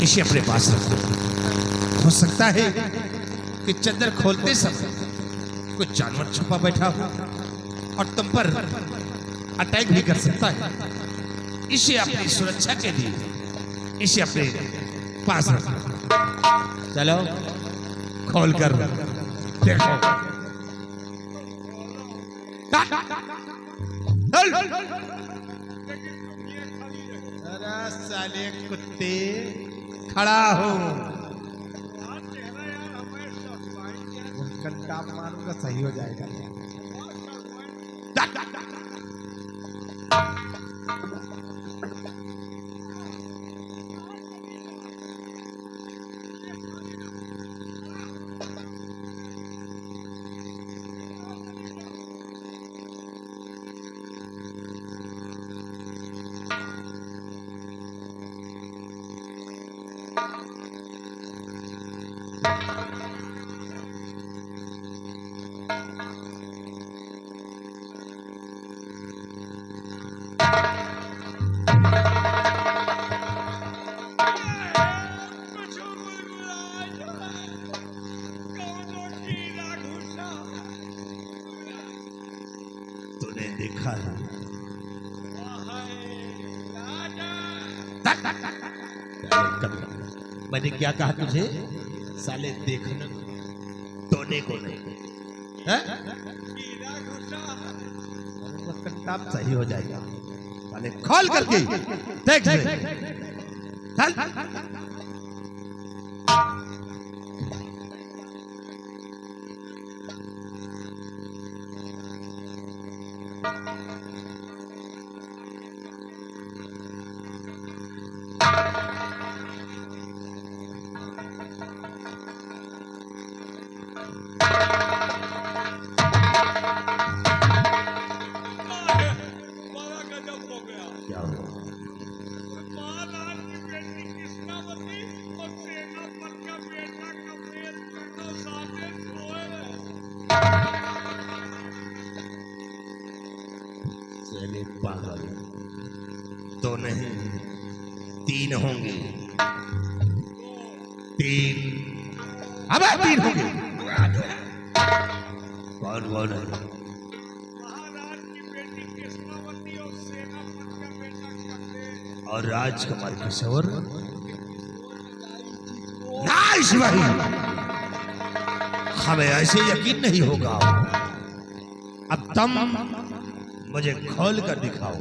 इसे अपने पास रखो। हो सकता है कि चद्दर खोलते समय कोई जानवर छुपा बैठा हो और तुम पर अटैक भी कर सकता है। इसे अपनी सुरक्षा के लिए इसे अपने पास रखो। चलो खोल कर देखो। अरे साले कुत्ते खड़ा हो। कंटाप मारूंगा सही हो जाएगा। तूने देखा है? मैंने क्या कहा तुझे? साले देखने तोने को नहीं है? कंटाप सही हो जाएगा। साले खोल करके देख ले। चल पागल तो नहीं, 3 होंगे। 3 अब 3 होंगे। कौन कौन है? और राजकुमार किशोर। नाइस भाई, हमें ऐसे यकीन नहीं होगा। अब तुम मुझे खोल कर दिखाओ,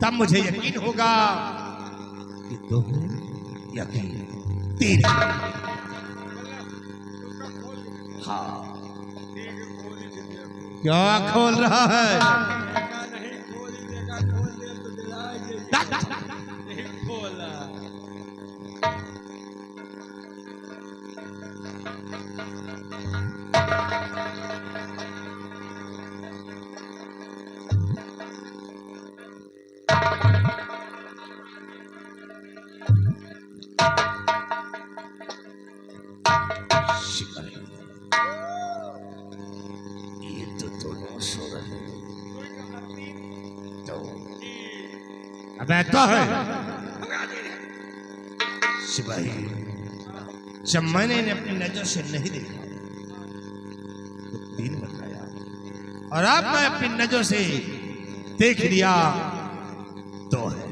तब मुझे यकीन होगा कि तुम यकीन 3। हाँ, क्या खोल रहा है? ये तो दोनों सो रहे। तो अबे तो है सिपाही, जब मैंने अपनी नजर से नहीं देखा तो 3 बताया, और अब मैं अपनी नजर से देख लिया तो है।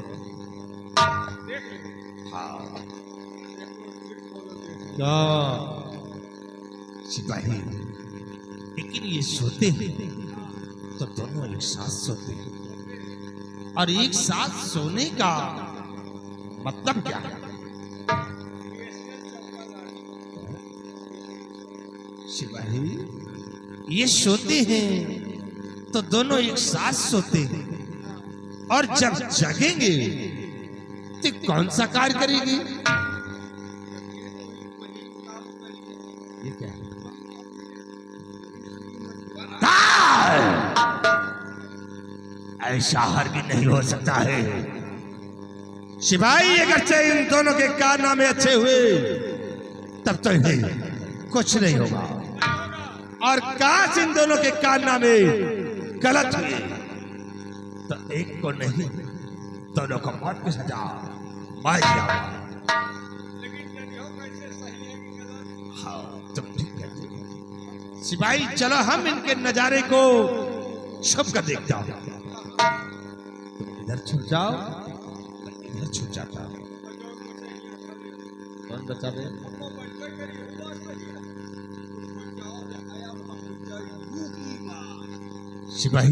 हाँ क्या सिपाही, लेकिन ये सोते हैं तो दोनों एक साथ सोते हैं, और एक साथ सोने का मतलब क्या है? सिपाही, ये सोते हैं तो दोनों एक साथ सोते हैं, और जब जगेंगे तो कौन सा कार्य करेंगे? ये क्या है? ऐसा हर भी नहीं हो सकता है सिपाही। अगर इन दोनों के कारनामे अच्छे हुए तब तो इन्हें कुछ नहीं होगा, और काश इन दोनों के कारनामे गलत हुए तो एक को नहीं दोनों को मौत की सजा मार दिया। लेकिन कन्हैया कैसे सही है कि गलत? हाँ तुम ठीक कहते हो। सिपाही चलो हम इनके नजारे को छुप कर देखता हूं। तुम इधर छुप जाओ, मैं इधर छुप जाता हूं। कौन बचा दे? वो बच्चे करी हुआ सही है। उसको जाओ दिखाया पहुंच जाए भूखी मां। सिपाही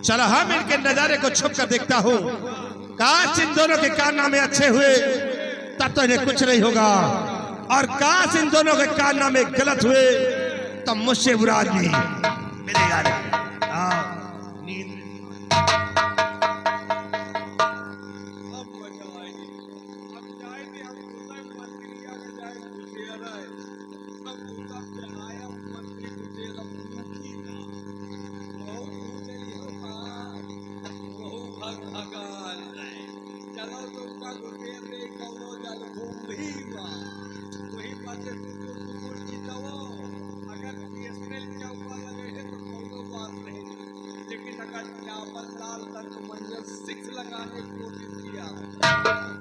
चलो हम इनके नजारे को छुप कर देखता हूं। काश इन दोनों के कारनामे अच्छे हुए तब तो इन्हें कुछ नहीं होगा, और काश इन दोनों के कारनामे गलत हुए तब मुझसे बुरा आदमी मिलेगा नहीं। आओ, नींद अब मजा आएगी। अब जाएंगे हम उधर मंत्री आगे जाए पूछे रहे। सब उधर से आया मंत्री पूछे भूखी मां। बहुत पूछे हो मां। बहुत भगवान है। चलो तुमका गुरुदेव ने कौनो जल भूमि मां। वही पासे कुकुर की दवा। अगर पीएसएल के ऊपर लगे है तो कौनो बात नहीं, लेकिन अगर चावल लाल तक मंजर 6 लगाने की कोशिश किया तो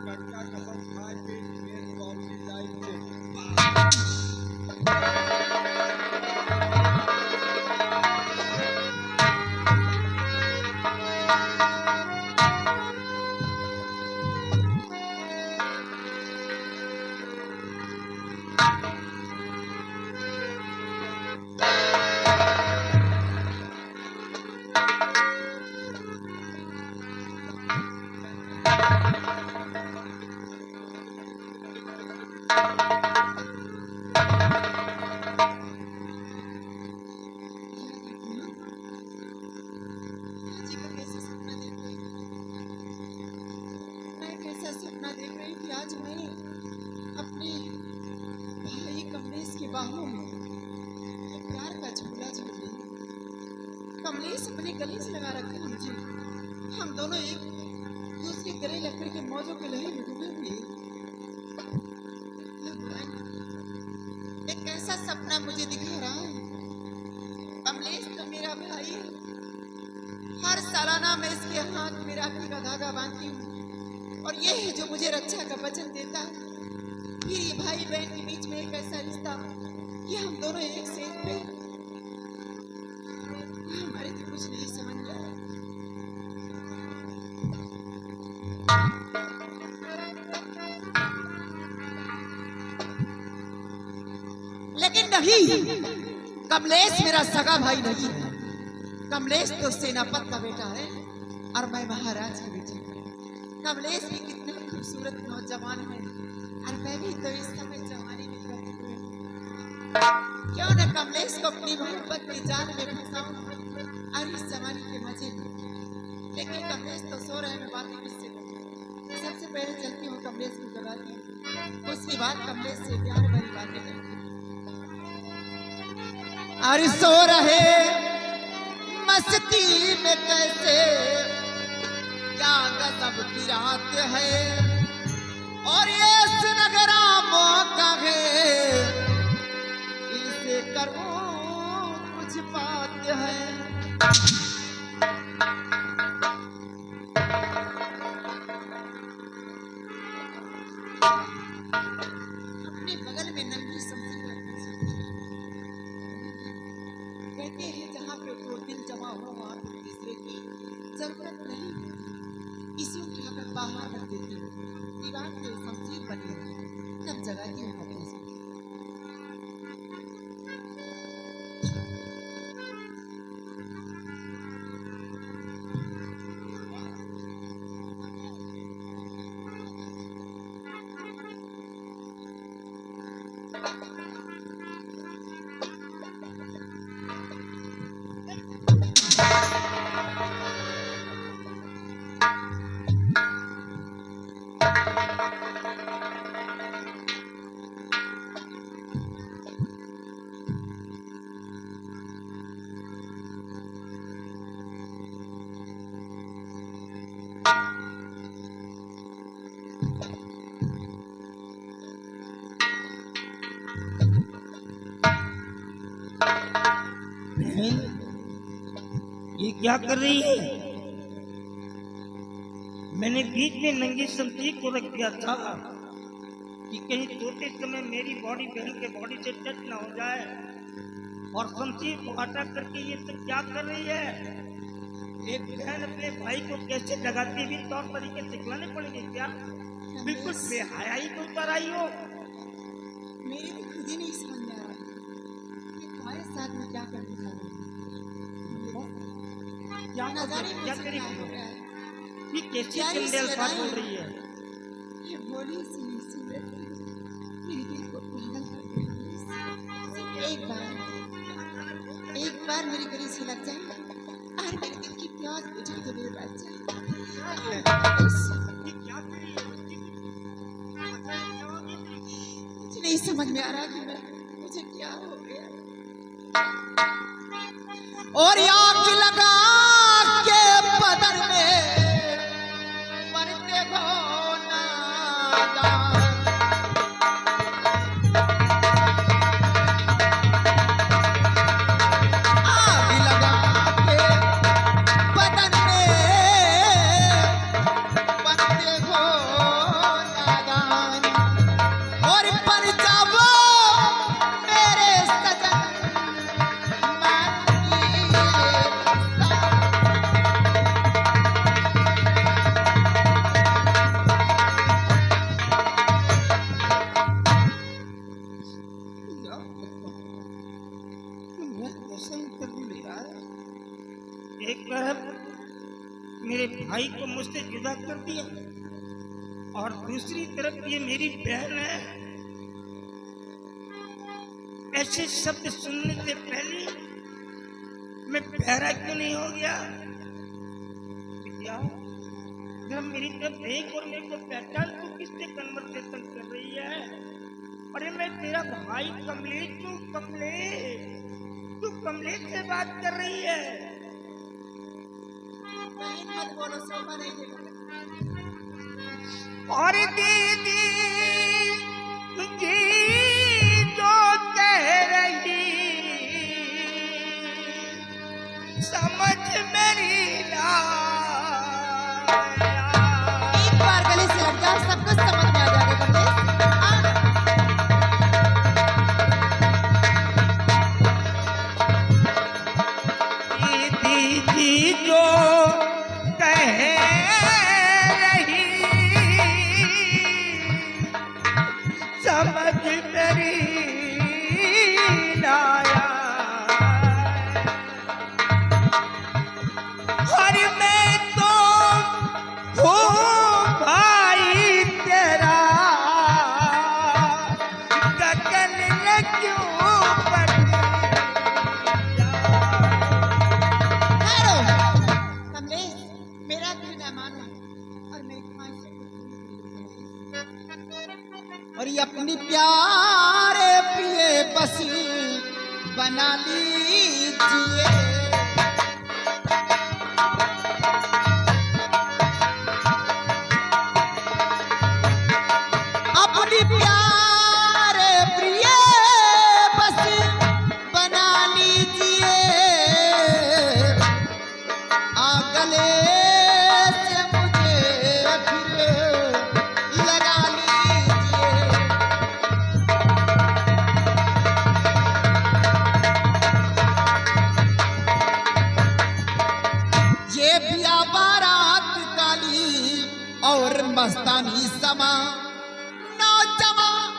कच्चा कसम खाए के मेरे वापसी जाएंगे। जी मैं कैसा सपना देख रही थी। मैं कैसा सपना देख रही थी। आज मैं अपने भाई कमलेश के बाहों में एक प्यार का झूला झूल रही। कमलेश अपने गले से लगा रखे मुझे। हम दोनों एक दूसरे गले लकड़ी के मौजों के लहर में डूबे हुए। एक ऐसा सपना मुझे दिखा रहा है। कमलेश तो मेरा भाई है। हर सालाना मैं इसके हाथ में राखी का धागा बांधती हूँ, और ये है जो मुझे रक्षा का वचन देता है। फिर ये भाई बहन के बीच में एक ऐसा रिश्ता कि हम दोनों एक सेज पे। हमारे तो कुछ नहीं समझ में आया। लेकिन नहीं, कमलेश मेरा सगा भाई नहीं है। कमलेश तो सेनापत का बेटा है और मैं महाराज की बेटी। कमलेश भी कितना खूबसूरत नौजवान है, और मैं भी तो इस समय जवानी में करती हूँ। क्यों न कमलेश को अपनी मोहब्बत की जाल में फंसाऊं और इस जवानी के मजे में। लेकिन कमलेश तो सो रहे, मैं बातें किससे करूं। सबसे पहले चलती हूँ कमलेश को जगाती हूँ, उसके बाद कमलेश से प्यार भरी बातें करती हूँ। और सो रहे मस्ती में कैसे क्या गजब की रात है, और ये सुनगरामों का है, इसे करूं कुछ बात है। अपने बगल में नन्ही समझी रखती थी। कहते हैं जहाँ पे दो दिल जमा हो वहाँ पे तीसरे की जरूरत नहीं। इसी उठाकर बाहर रख देती हूँ, दीवार पे शमशीर बनी है, तब जगाती हूँ अपने से। ये क्या कर रही है? मैंने बीच में नंगी शमशीर को रख दिया था कि कहीं सोते समय मेरी बॉडी बहन के बॉडी से टच ना हो जाए। और शमशीर को हटा करके ये सब क्या कर रही है? एक बहन अपने भाई को कैसे लगाती हुई तौर तरीके सिखलाने पड़ेंगे क्या? बिल्कुल बेहयाई तो उतर आई हो। मेरे भी खुद ही नहीं समझ में आ रहा कि तुम्हारे साथ में क्या करने जा रही हूँ। क्या न जाने क्या मुझे करी? क्या हो गया है। ये कैसी क्या ये चंदेल बात लड़ाई? बोल रही है? ये बोली सुनी सूरत मेरे दिल को पागल कर दिया। एक बार मेरी गली से लग जाए और मेरे दिल की प्यास बुझा के मेरे बैठ जाए। ये क्या करी है? मुझे नहीं समझ में आ रहा कि मुझे क्या हो गया। और आग लगा के बदन में मरते हो नादान। आग लगा के बदन में मरते हो नादान। और पर जाओ मेरे सजन एक तरफ मेरे भाई को मुझसे जुदा कर दिया और दूसरी तरफ ये मेरी बहन है। ऐसे शब्द सुनने से पहले मैं बहरा क्यों नहीं हो गया? क्या जब मेरी तरफ देख और मेरे को पहचान तो किससे कन्वर्सेशन कर रही है? अरे मैं तेरा भाई कमलेश हूँ। कमलेश, तू कमलेश से बात कर रही है? बहन मत बोलो, शोभा नहीं है। और दीदी जी जो कह रही समझ मेरी ना आया। एक बार गले से लग जाओ, सब कुछ समझ में आ जाएगा कमलेश। दीदी जो कह रही समझ मेरी ना आया। और मैं तो हूँ भाई तेरा, गगन ने क्यों बन ठहरो कमलेश, मेरा कहना मानो और मेरी ख्वाहिश से कुछ नहीं। और ये अपनी प्यारे प्रिय बसी बना लीजिए। अपनी प्यारे प्रिय बसी बना लीजिए। गले से मुझे फिर लगा लीजिए। ये पिया बारात काली और मस्तानी समा नौजवान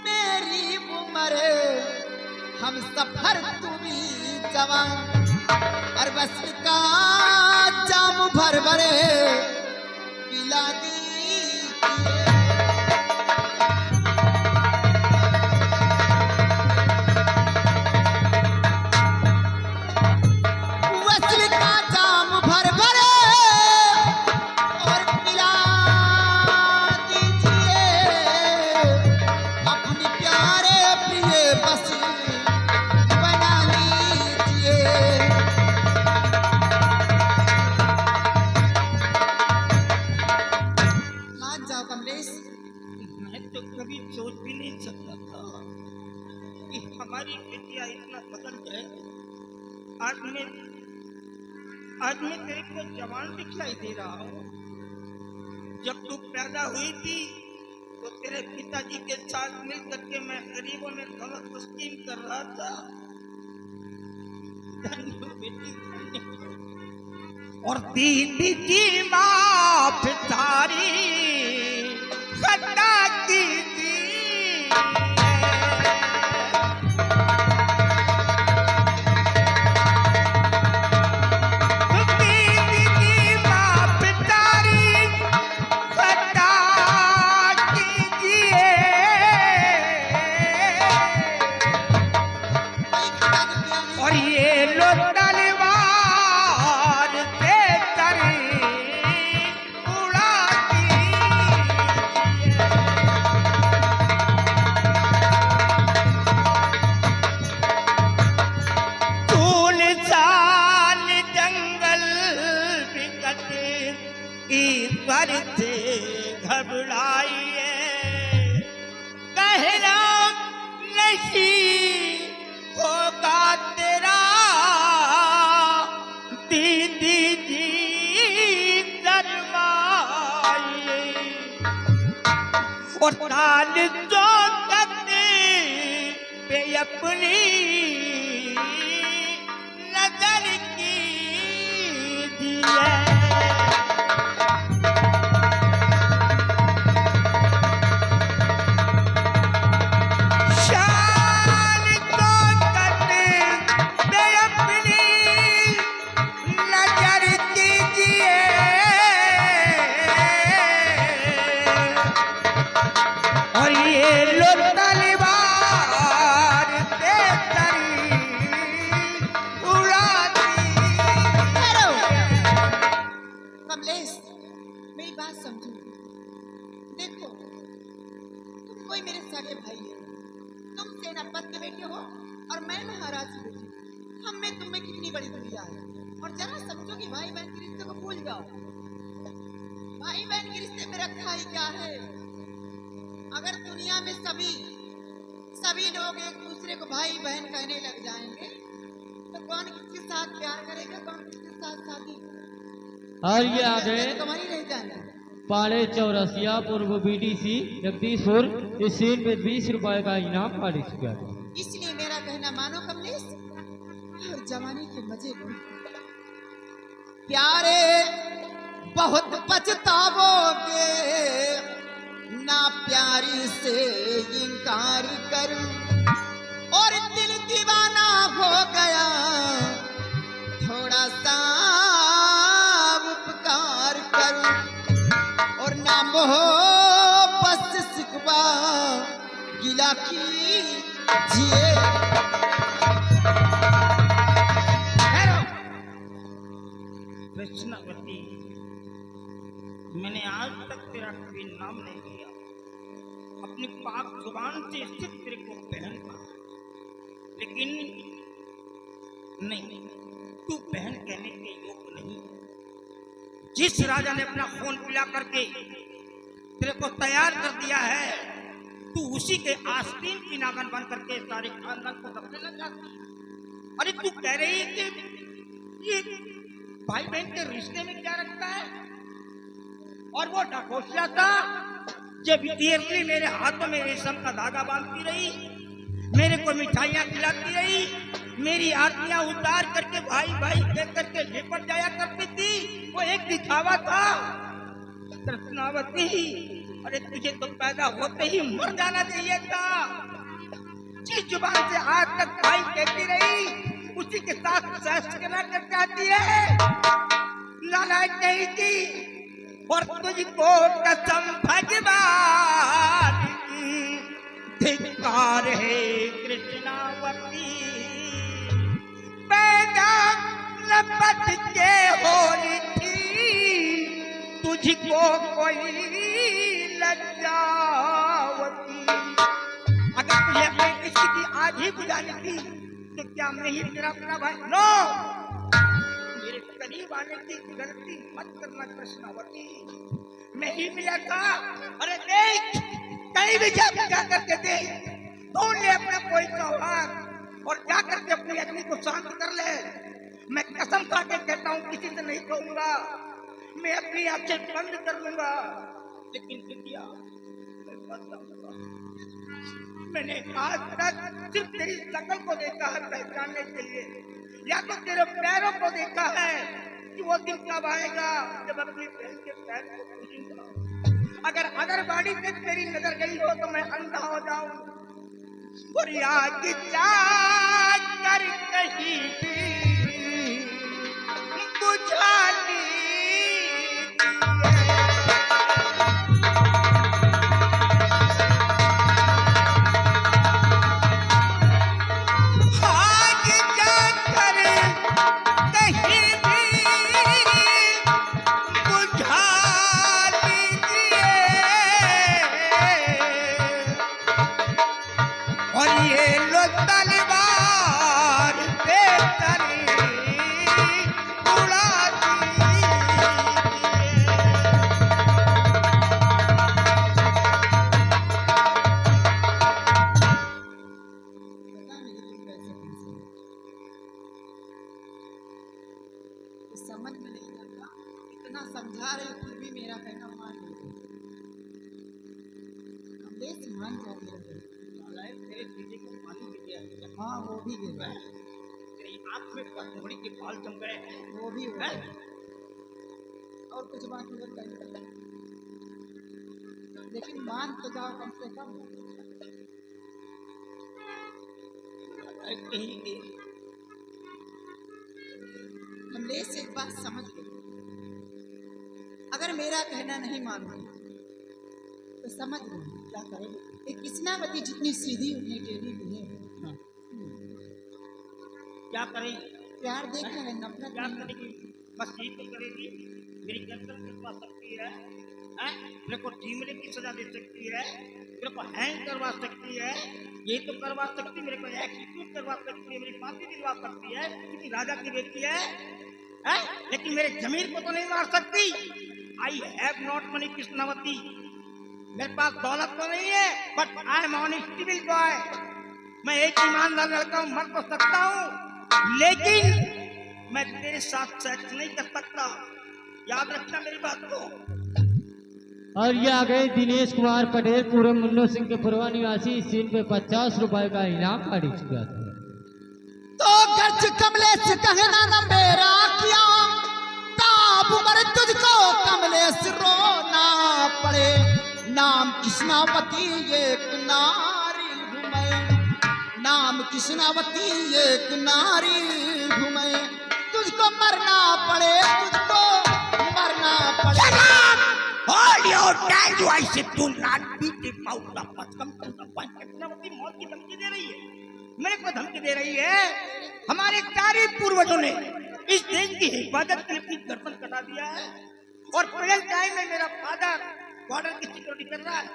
मेरी उम्र हम सफर तुम्ही जवान। और बस का जाम भर भरे पिला दीजिए। वसल का जाम भर भरे और पिला दीजिए। अपनी प्यारे प्रिय बसी बना लीजिए। मान जाओ कमलेश। मैं तो कभी सोच भी नहीं सकता था कि हमारी बिटिया इतना बदल जाए। आज मैं तेरे को जवान दिखलाई दे रहा हूँ। जब तू पैदा हुई थी तो तेरे पिताजी के साथ मिल करके मैं गरीबों में गलत स्कीम कर रहा था। बेटी और दीदी की माँ पितारी खता की थी। दीदी की माँ पितारी खता कीजिए और ये लो तलवार से तरी उड़ा दीजिए। सुनसान जंगल बिकट ईश्वर से घबराइए, कहना नहीं होगा तेरा दीदी जी शर्माइए। और ताल जो करते पे अपनी नजर की दिए। शान तो करते पे अपनी नजर कीजिए और ये लो तलवार से तरी उड़ा ठहरो। दीजिए। कमलेश, मेरी बात समझो। देखो, तुम कोई मेरे सगे भाई हो, तुम सेनापति के बेटे हो और मैं महाराज की बेटी। हम में तुम में कितनी बड़ी दुनिया है। और जरा समझो कि भाई बहन के रिश्ते को भूल जाओ। भाई बहन के रिश्ते में रखा ही क्या है? अगर दुनिया में सभी लोग एक दूसरे को भाई बहन कहने लग जाएंगे तो कौन किसके साथ प्यार करेगा, कौन किसके साथ शादी? और ये आगे तुम्हारी रह जाएगा। पाड़े चौरसिया पूर्व बीडीसी जगदीशपुर इस सीन में 20 रुपए का इनाम पारित किया गया। इसलिए मेरा कहना मानो कमलेश और जवानी के मजे लो। प्यारे बहुत पछतावोगे ना प्यारी से इनकार करूं और दिल दीवाना हो गया थोड़ा सा उपकार करूं और ना मोह बस सिकवा गिला कीजिए। कृष्णावती, मैंने आज तक तेरा कभी नाम नहीं लिया। अपनी पाक जुबान से सिर्फ तेरे को बहन कहा, लेकिन नहीं, तू बहन कहने के योग्य नहीं। जिस राजा ने अपना खून पिला करके तेरे को तैयार कर दिया है, तू उसी के आस्तीन की नागन बन करके सारे खानदान को दबने चाहती। अरे तू कह रही है कि ये भाई बहन के रिश्ते में क्या रखता है? और वो ढकोसिया था जब इयरली मेरे हाथों में रेशम का धागा बांधती रही, मेरे को मिठाइयाँ खिलाती रही, मेरी आरतियां उतार करके भाई भाई कह करके लेपट जाया करती थी। वो एक दिखावा था। कृष्णावती, अरे तुझे तो पैदा होते ही मर जाना चाहिए था। जिस जुबान से आज तक भाई कहती रही उसी के साथ सहस्त्र करके आती है। नालायक नहीं थी और तुझको कसम भगवान की धिक्कार है कृष्णावती। पैदा लपट के होनी थी तुझको कोई लज्जावती। अगर तुझे अपनी स्थिति आज ही बुझानी थी तो क्या मैं ही तेरा अपना भाई? नो, मेरे करीब आने की गलती मत करना कृष्णावती। मैं ही मिला था। अरे देख, कहीं भी जा करके देख, ढूंढ ले अपना कोई त्योहार और जा करके अपनी अग्नि को शांत कर ले। मैं कसम खा के कहता हूँ किसी से नहीं कहूंगा, मैं अपनी आंखें बंद कर लूंगा। लेकिन विद्या, मैं बताऊंगा, मैंने आज तक सिर्फ तेरी शक्ल को देखा है पहचानने के लिए, या तो तेरे पैरों को देखा है कि वो दिन कब आएगा जब अपनी बहन के पैर को छूऊंगा। अगर बाड़ी से तेरी नजर गई हो तो मैं अंधा हो जाऊं और याद कर कहीं भी बुझा ली। समझ में नहीं आता, इतना समझा रहे फिर भी मेरा कहना मान नहीं। कमलेश मान जाते रहे। तेरे दीदी को पानी गिर गया। हाँ वो भी गिर गया, तेरी आँख में पगड़ी के बाल जम गए। वो भी हो हैं? गया। और कुछ बाकी बताइए, लेकिन मान तो जाओ कम से कम। कहीं कमलेश एक बात समझ लो, अगर मेरा कहना नहीं मानोगे तो समझ लो क्या करोगे। एक कृष्णावती जितनी सीधी उतनी टेढ़ी भी है। क्या करें? प्यार देखना है, नफरत क्या नहीं। करेगी? बस यही तो करेगी। मेरी गर्दन कटवा सकती है, हैं? मेरे को टीमरे की सजा दे सकती है, मेरे को हैंग करवा सकती है, ये तो करवा सकती, मेरे को एक्सीक्यूट करवा सकती है, मेरी फांसी दिलवा सकती है, किसी राजा की बेटी है, हैं? लेकिन मेरे जमीर को तो नहीं मार सकती। I have not money Krishnavati, मेरे पास दौलत तो नहीं है, but I am honest civil boy. मैं एक ईमानदार लड़का हूँ, मर तो सकता हूँ, लेकिन मैं तेरे साथ सेक्स नहीं कर सकता। याद रखना मेरी बात को। और ये आ गए दिनेश कुमार पटेल, पूर्व मुन्नो सिंह के पूर्वा निवासी। इस सीन पे 50 रुपए का इनाम काट चुका था। तो गर्ज कमलेश कहना न मेरा क्या, ताब उमर तुझको कमलेश रोना पड़े। नाम कृष्णावती एक नारी हूँ मैं, नाम कृष्णावती एक नारी हूँ मैं। तुझको मरना पड़े, तुझको मरना पड़े। Hold your tongue, you I said, do not beat him out the first come to the point. Krishnavati मौत की धमकी दे रही है, मेरे को धमकी दे रही है। हमारे चारे पूर्वजों ने इस देश की हिफाजत के लिए अपनी गर्दन कटा दिया है, और प्रेजेंट टाइम में मेरा फादर बॉर्डर की सिक्योरिटी कर रहा है।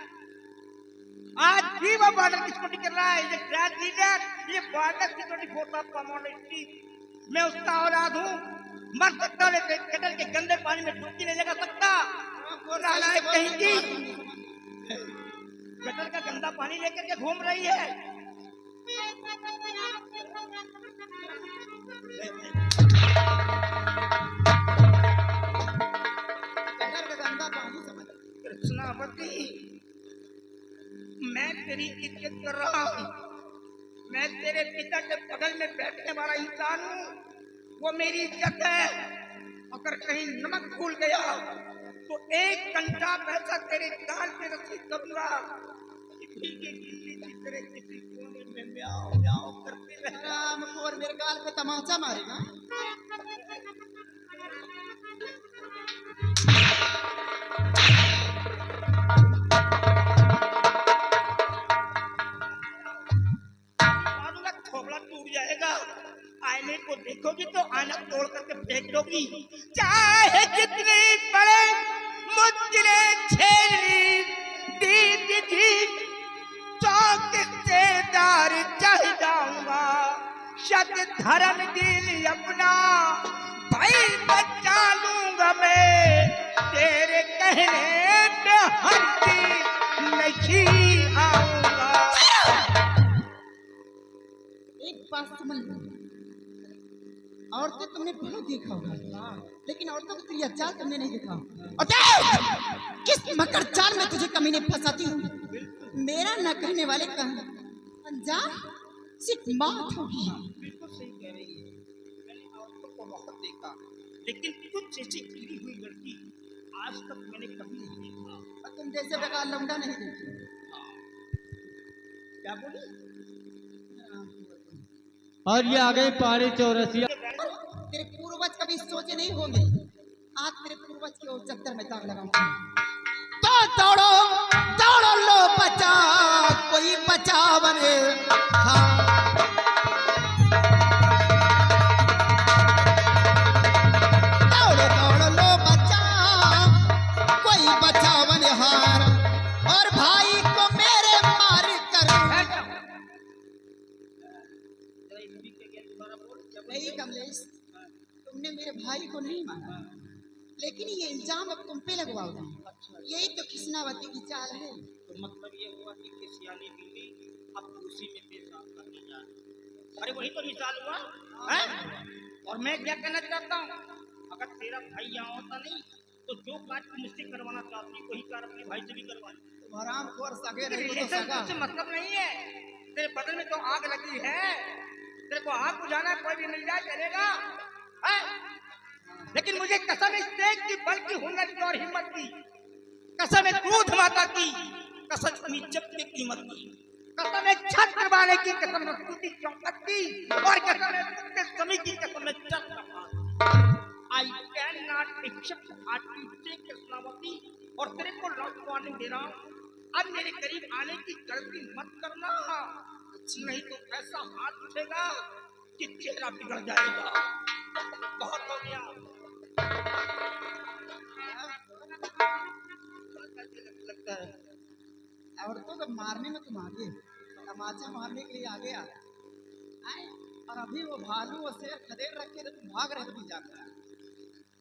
आज भी वो बॉर्डर की सिक्योरिटी कर रहा है। ये ग्रैंड लीडर, ये border security force of commander, मैं उसका औलाद हूँ। मर सकता, लेकिन कटल के गंदे पानी में डुबकी नहीं लगा सकता। नालायक कहीं की कटल का गंदा पानी लेकर के घूम रही है। कृष्णावती, मैं तेरी इज्जत कर रहा हूँ, मैं तेरे पिता के बगल में बैठने वाला इंसान हूँ, वो मेरी इज्जत है। अगर कहीं नमक भूल गया तो एक घंटा पैसा तेरे गाल पे रसीद करूंगा। किसी कोने में म्याऊं म्याऊं करती रहे। राम खोर मेरे गाल पे तमाचा मारेगा। खोपड़ा टूट जाएगा। आईने को देखोगी तो आईना तोड़ करके फेंक दोगी। चाहे जितने बड़े मुझे छेड़ी दीदी जी, चौक से दार चढ़ जाऊंगा। शत धर्म दिल अपना भाई बचा लूंगा मैं, तेरे कहने पे हरती नहीं आऊंगा। एक बात समझ लो, औरतें तुमने बहुत देखा होगा, लेकिन औरतों को तेरी चाल तुमने नहीं देखा। और देख किस मकर चाल में तुझे कमीने फंसाती हूँ। मेरा न कहने वाले का अंजाम सिर्फ मौत होगी। बिल्कुल सही कह रही है। मैंने औरतों को बहुत देखा, लेकिन कुछ ऐसी गिरी हुई लड़की आज तक मैंने कभी नहीं देखा। और तुम जैसे बेकार लौंडा नहीं देखी। क्या बोली? और ये आ गए पहाड़ी चौरसिया। तेरे पूर्वज कभी सोचे नहीं होंगे, आज तेरे पूर्वज की ओर चक्कर में दाग लगाऊंगा। तो दौड़ो दौड़ो लो बचा, कोई बचाव रे। हाँ दौड़ो दौड़ो लो बचा, कोई बचावन हार, और भाई को मेरे मार कर। नहीं कमलेश, तुमने मेरे भाई को नहीं मारा, लेकिन ये इल्जाम अब तुम पे लगवाओगे। यही तो कृष्णावती की चाल है। तो मतलब ये हुआ कि सियानी बीवी अब उसी में पेशाब करने जा रही। अरे वही तो मिसाल हुआ है। और मैं क्या कहना चाहता हूँ, अगर तेरा भाई यहाँ होता नहीं तो जो कार्य तू मुझसे करवाना चाहती वही कार्य अपने भाई से भी करवा। तुम हराम खोर सगे नहीं तो रिलेशन सगा। से मतलब नहीं है। तेरे बदन में तो आग लगी है, तेरे को आग बुझाना कोई भी मिल जाए चलेगा है? लेकिन मुझे कसम इस देश की, बल्कि हुनर की और हिम्मत की, कसम है दूध माता की, कसम अपनी इज्जत की कीमत की, कसम है छत्र वाले की, कसम है स्तुति चौकट की, और कसम है सत्य समी की, कसम है चक्र। I can not accept artificial Krishnavati. और तेरे को लॉस्ट वार्निंग दे रहा हूँ, अब मेरे करीब आने की गलती मत करना, नहीं तो ऐसा हाथ उठेगा कि चेहरा बिगड़ जाएगा। बहुत हो गया। लगता है औरतों को मारने में तुम आगे, तमाचा मारने के लिए आगे आ आए, और अभी वो भालू और शेर खदेड़ रखे तो तुम भाग रहे थे जाकर।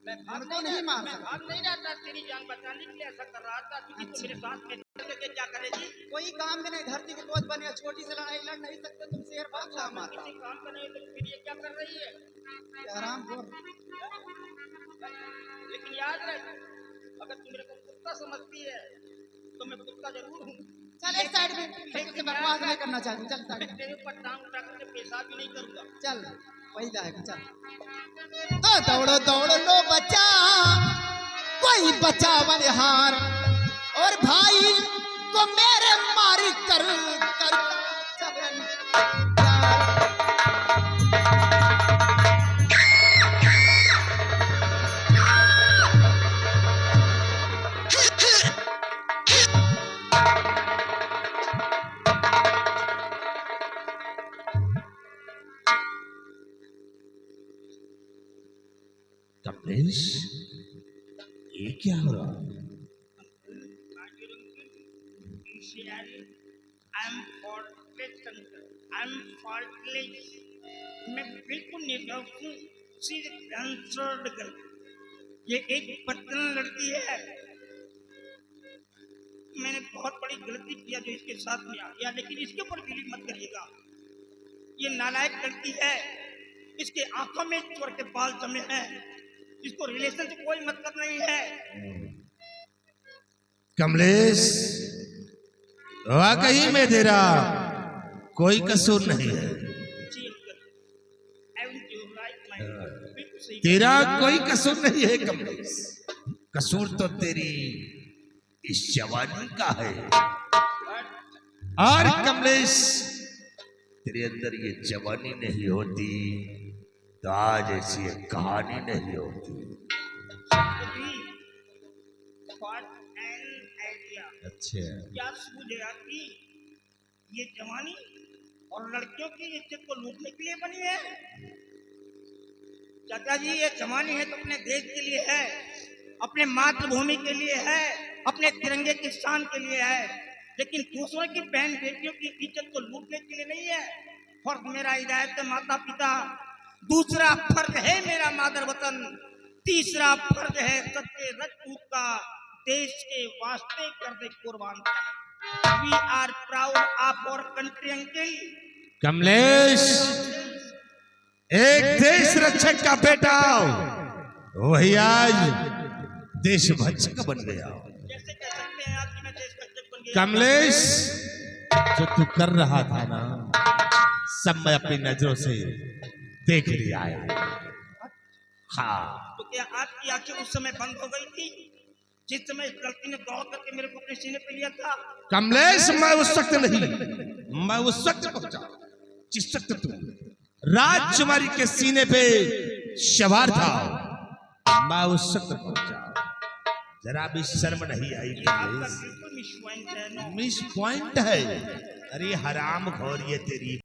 मैं हमको नहीं मार मैं सकता। भाग नहीं रहा था, तेरी जान बचाने के लिए ऐसा कर रहा था, क्योंकि तू मेरे साथ में करके क्या करेगी? कोई काम में नहीं, धरती के बोझ बने, छोटी से लड़ाई लड़ नहीं सकते तुम, शेर भाग जा मारता। किसी काम का नहीं तो फिर ये क्या कर रही है? आराम खोर। लेकिन याद रख, अगर तू मेरे को कुत्ता समझती है तो मैं कुत्ता जरूर हूँ। चल एक साइड में, तुझसे बकवास नहीं करना चाहती। चल साइड मैं में तेरे ऊपर टांग उठा करके पेशाब भी नहीं करूँगा। चल, वही लाएगा। चल तो दौड़ो दौड़ो लो बच्चा, कोई बचा बलिहार, और भाई को मेरे मारी कर कर चबरन प्यार। कमलेश, ये क्या हो रहा है? मैं बिल्कुल निर्दोष हूँ। ये एक बदतमीज लड़की है। मैंने बहुत बड़ी गलती किया जो इसके साथ में आ गया, लेकिन इसके ऊपर बिलीव मत करिएगा। ये नालायक लड़की है, इसके आंखों में चोर के बाल जमे हैं, इसको रिलेशन से कोई मतलब नहीं है। कमलेश, वाकई में तेरा कोई कसूर नहीं है। तेरा कोई कसूर नहीं है कमलेश, कसूर तो तेरी इस जवानी का है। और कमलेश, तेरे अंदर ये जवानी नहीं होती तो आज ऐसी एक कहानी नहीं होती। अच्छा, क्या सूझ आती ये जवानी और लड़कियों की इज्जत को लूटने के लिए बनी है? चाचा जी, ये जवानी है तो अपने देश के लिए है, अपने मातृभूमि के लिए है, अपने तिरंगे की शान के लिए है, लेकिन दूसरों की बहन बेटियों की इज्जत को लूटने के लिए नहीं है। फर्ज मेरा हिदायत है माता पिता, दूसरा फर्ज है मेरा मादर वतन, तीसरा फर्ज है सच्चे राजपूत का देश के वास्ते कर दे कुर्बान। We are proud of our country uncle. Kamlesh, एक देश रक्षक का बेटा वही आज देशभक्षक बन गया। कैसे कह सकते हैं आप कि मैं देशभक्त बन गया? कमलेश, जो तू कर रहा था ना, सब मैं अपनी नजरों से देख लिया है। हाँ, तो क्या आपकी आंखें उस समय बंद हो गई थी जिस समय इस लड़की ने दौड़ करके मेरे को अपने सीने पे लिया था? कमलेश, मैं उस वक्त नहीं, मैं उस वक्त पहुंचा जिस वक्त तू राजकुमारी के सीने पे सवार था। मैं उस वक्त पहुंचा। जरा भी शर्म नहीं आई आपका कमलेश। बिल्कुल मिस पॉइंट है ना। मिस पॉइंट है। अरे हराम खोर ये तेरी